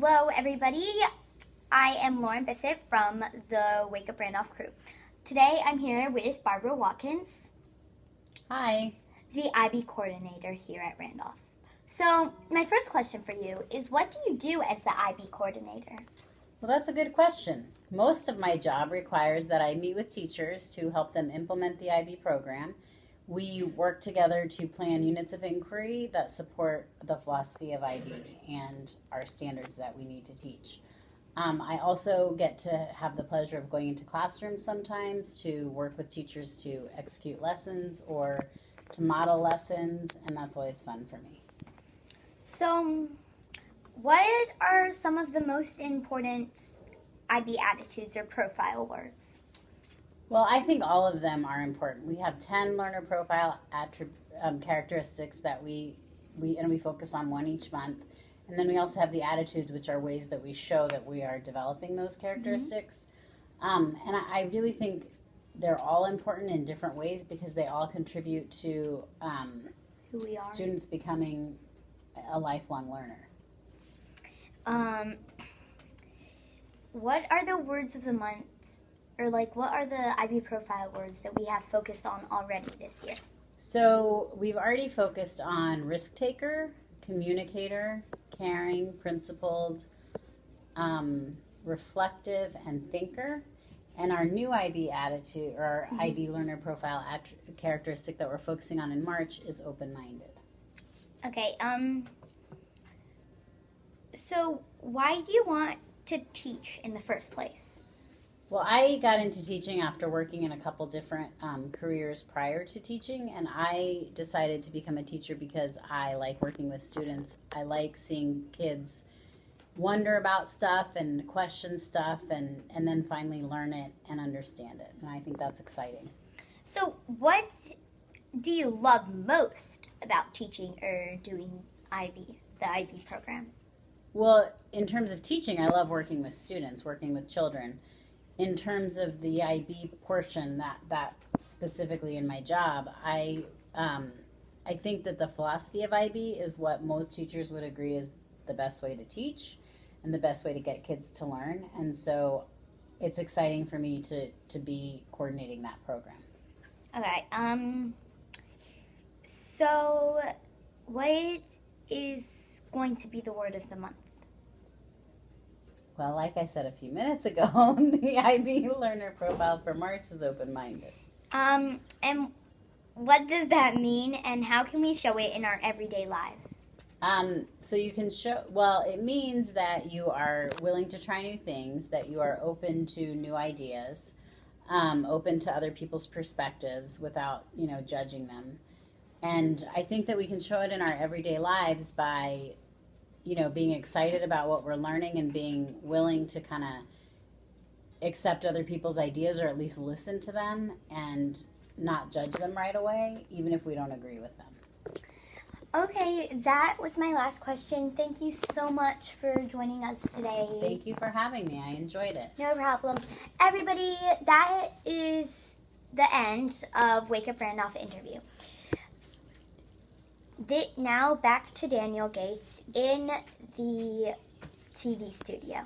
Hello, everybody. I am Lauren Bissett from the Wake Up Randolph crew. Today, I'm here with Barbara Watkins. Hi. The IB coordinator here at Randolph. So, my first question for you is, what do you do as the IB coordinator? Well, that's a good question. Most of my job requires that I meet with teachers to help them implement the IB program. We work together to plan units of inquiry that support the philosophy of IB and our standards that we need to teach. I also get to have the pleasure of going into classrooms sometimes to work with teachers to execute lessons or to model lessons, and that's always fun for me. So, what are some of the most important IB attitudes or profile words? Well, I think all of them are important. We have 10 learner profile characteristics that we focus on one each month. And then we also have the attitudes, which are ways that we show that we are developing those characteristics. And I really think they're all important in different ways because they all contribute to Who we are. Students becoming a lifelong learner. What are the words of the month? Or what are the IB profile words that we have focused on already this year? So we've already focused on risk taker, communicator, caring, principled, reflective, and thinker. And our new IB attitude, or IB learner profile characteristic that we're focusing on in March is open-minded. Okay, so why do you want to teach in the first place? Well, I got into teaching after working in a couple different careers prior to teaching, and I decided to become a teacher because I like working with students. I like seeing kids wonder about stuff and question stuff and then finally learn it and understand it, and I think that's exciting. So what do you love most about teaching or doing the IB program? Well, in terms of teaching, I love working with students, working with children. In terms of the IB portion, that specifically in my job, I think that the philosophy of IB is what most teachers would agree is the best way to teach and the best way to get kids to learn. And so it's exciting for me to be coordinating that program. Okay, so what is going to be the word of the month? Well, like I said a few minutes ago, the IB learner profile for March is open-minded. And what does that mean, and how can we show it in our everyday lives? So you can show, well, it means that you are willing to try new things, that you are open to new ideas, open to other people's perspectives without, judging them. And I think that we can show it in our everyday lives by being excited about what we're learning and being willing to kind of accept other people's ideas or at least listen to them and not judge them right away, even if we don't agree with them. Okay, that was my last question. Thank you so much for joining us today. Thank you for having me. I enjoyed it. No problem. Everybody, that is the end of Wake Up Randolph interview. Now back to Daniel Gates in the TV studio.